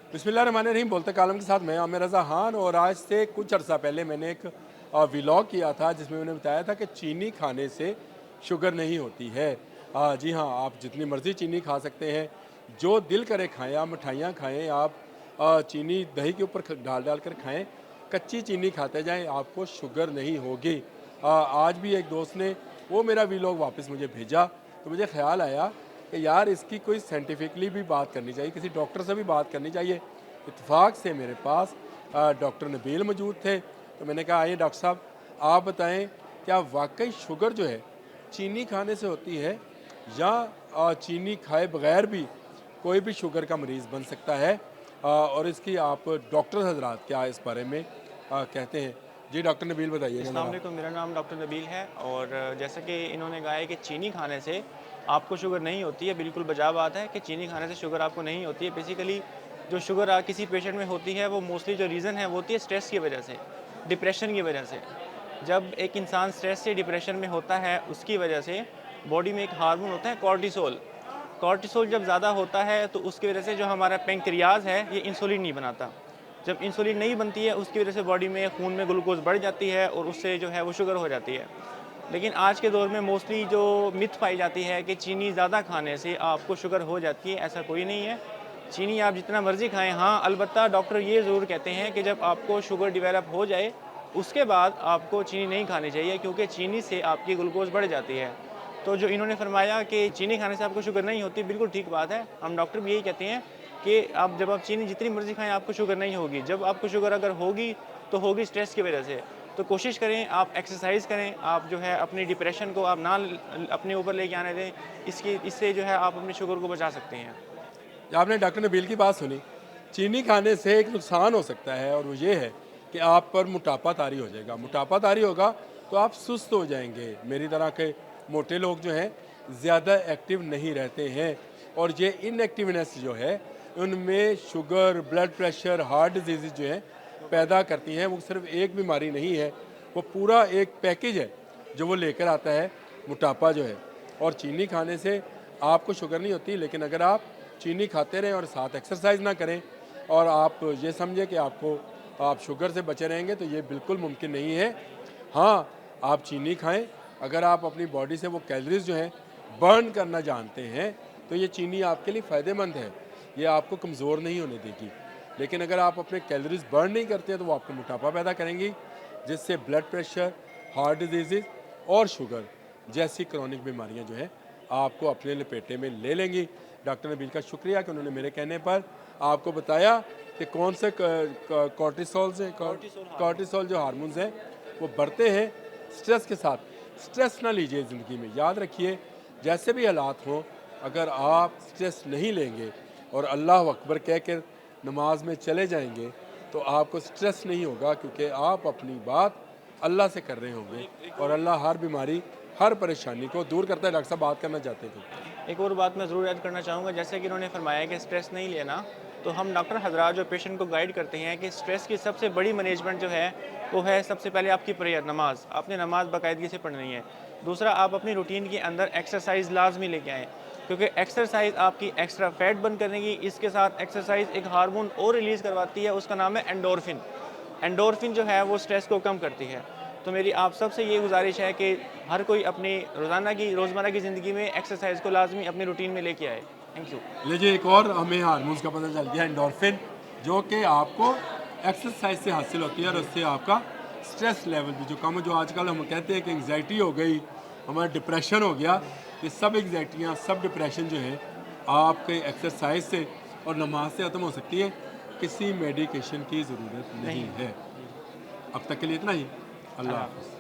बिस्मिल्लाहिर्रहमानिर्रहीम। बोलते कालम के साथ मैं आमिर रज़ा खान। और आज से कुछ अर्सा पहले मैंने एक व्लॉग किया था जिसमें मैंने बताया था कि चीनी खाने से शुगर नहीं होती है। जी हाँ, आप जितनी मर्ज़ी चीनी खा सकते हैं, जो दिल करे खाएं। आप मिठाइयाँ खाएं, आप चीनी दही के ऊपर डाल डाल कर खाएं, कच्ची चीनी खाते जाएं, आपको शुगर नहीं होगी। आज भी एक दोस्त ने वो मेरा व्लॉग वापस मुझे भेजा, तो मुझे ख्याल आया कि यार इसकी कोई साइंटिफिकली भी बात करनी चाहिए, किसी डॉक्टर से भी बात करनी चाहिए। इत्तेफाक से मेरे पास डॉक्टर नबील मौजूद थे, तो मैंने कहा आइए डॉक्टर साहब, आप बताएं क्या वाकई शुगर जो है चीनी खाने से होती है, या चीनी खाए बगैर भी कोई भी शुगर का मरीज़ बन सकता है। और इसकी आप डॉक्टर हजरात क्या इस बारे में कहते हैं। जी डॉक्टर नबील बताइएगा अस्सलाम ज़रा। वालेकुम, मेरा नाम डॉक्टर नबील है। और जैसा कि इन्होंने कहा है कि चीनी खाने से आपको शुगर नहीं होती है, बिल्कुल बजा बात है कि चीनी खाने से शुगर आपको नहीं होती है। बेसिकली जो शुगर किसी पेशेंट में होती है वो मोस्टली जो रीज़न है वो होती है स्ट्रेस की वजह से, डिप्रेशन की वजह से। जब एक इंसान स्ट्रेस से डिप्रेशन में होता है उसकी वजह से बॉडी में एक हार्मोन होता है कॉर्टिसोल। कॉर्टिसोल जब ज़्यादा होता है तो उसकी वजह से जो हमारा पेंक्रियाज है ये इंसुलिन नहीं बनाता। जब इंसुलिन नहीं बनती है उसकी वजह से बॉडी में खून में ग्लूकोज बढ़ जाती है और उससे जो है वो शुगर हो जाती है। लेकिन आज के दौर में मोस्टली जो मिथ पाई जाती है कि चीनी ज़्यादा खाने से आपको शुगर हो जाती है, ऐसा कोई नहीं है। चीनी आप जितना मर्ज़ी खाएं, हाँ अलबत्ता डॉक्टर ये ज़रूर कहते हैं कि जब आपको शुगर डेवलप हो जाए उसके बाद आपको चीनी नहीं खानी चाहिए, क्योंकि चीनी से आपकी ग्लूकोज बढ़ जाती है। तो जो इन्होंने फरमाया कि चीनी खाने से आपको शुगर नहीं होती, बिल्कुल ठीक बात है। हम डॉक्टर भी यही कहते हैं कि जब आप चीनी जितनी मर्ज़ी खाएँ आपको शुगर नहीं होगी। जब आपको शुगर अगर होगी तो होगी स्ट्रेस की वजह से। तो कोशिश करें आप एक्सरसाइज करें, आप जो है अपनी डिप्रेशन को आप ना अपने ऊपर लेके आने दें। इससे जो है आप अपनी शुगर को बचा सकते हैं। आपने डॉक्टर नबील की बात सुनी। चीनी खाने से एक नुकसान हो सकता है, और वो ये है कि आप पर मोटापा तारी हो जाएगा। मोटापा तारी होगा तो आप सुस्त हो जाएंगे। मेरी तरह के मोटे लोग जो हैं ज़्यादा एक्टिव नहीं रहते हैं, और ये इनएक्टिवनेस जो है उनमें sugar, blood pressure, heart disease जो है पैदा करती हैं। वो सिर्फ एक बीमारी नहीं है, वो पूरा एक पैकेज है जो वो लेकर आता है, मोटापा जो है। और चीनी खाने से आपको शुगर नहीं होती, लेकिन अगर आप चीनी खाते रहें और साथ एक्सरसाइज ना करें, और आप ये समझें कि आप शुगर से बचे रहेंगे, तो ये बिल्कुल मुमकिन नहीं है। हाँ, आप चीनी खाएं अगर आप अपनी बॉडी से वो कैलोरीज जो हैं बर्न करना जानते हैं, तो ये चीनी आपके लिए फ़ायदेमंद है, ये आपको कमज़ोर नहीं होने देगी। लेकिन अगर आप अपने कैलोरीज बर्न नहीं करते हैं तो वो आपको मोटापा पैदा करेंगी, जिससे ब्लड प्रेशर, हार्ट डिजीज़ और शुगर जैसी क्रॉनिक बीमारियां जो हैं आपको अपने लपेटे में ले लेंगी। डॉक्टर नबील का शुक्रिया कि उन्होंने मेरे कहने पर आपको बताया कि कौन से कॉर्टिसोल से कॉर्टिसोल जो हार्मोन्स हैं वो बढ़ते हैं स्ट्रेस के साथ। स्ट्रेस ना लीजिए ज़िंदगी में, याद रखिए जैसे भी हालात हों, अगर आप स्ट्रेस नहीं लेंगे और अल्लाह अकबर कह कर नमाज में चले जाएंगे, तो आपको स्ट्रेस नहीं होगा, क्योंकि आप अपनी बात अल्लाह से कर रहे होंगे, और अल्लाह हर बीमारी, हर परेशानी को दूर करता है। डॉक्टर साहब बात करना चाहते थे। एक और बात मैं ज़रूर ऐड करना चाहूँगा, जैसे कि इन्होंने फरमाया कि स्ट्रेस नहीं लेना, तो हम डॉक्टर हज़रात जो पेशेंट को गाइड करते हैं कि स्ट्रेस की सबसे बड़ी मैनेजमेंट जो है वो है सबसे पहले आपकी प्रेयर, नमाज। आपने नमाज बाकायदगी से पढ़नी है। दूसरा, आप अपनी रूटीन के अंदर एक्सरसाइज लाजमी लेके आएँ, क्योंकि एक्सरसाइज आपकी एक्स्ट्रा फैट बर्न करेगी। इसके साथ एक्सरसाइज एक हार्मोन और रिलीज़ करवाती है, उसका नाम है एंडोर्फिन। एंडोर्फिन जो है वो स्ट्रेस को कम करती है। तो मेरी आप सबसे ये गुजारिश है कि हर कोई अपनी रोज़मर्रा की ज़िंदगी में एक्सरसाइज को लाज़मी अपनी रूटीन में लेके आए। Thank you. लीजिए, एक और हमें हार्मोन्स का पता चल गया, एंडोर्फिन, जो कि आपको एक्सरसाइज से हासिल होती है, और उससे आपका स्ट्रेस लेवल भी जो कम है। जो आजकल हम कहते हैं कि एंग्जाइटी हो गई, हमारा डिप्रेशन हो गया, ये सब एंग्जाइटियाँ, सब डिप्रेशन जो है आपके एक्सरसाइज से और नमाज से ख़त्म हो सकती है। किसी मेडिकेशन की ज़रूरत नहीं नहीं। है। जी। अब तक के लिए इतना ही। अल्लाह अल्लाह हाफ़िज़। हाफ़िज़।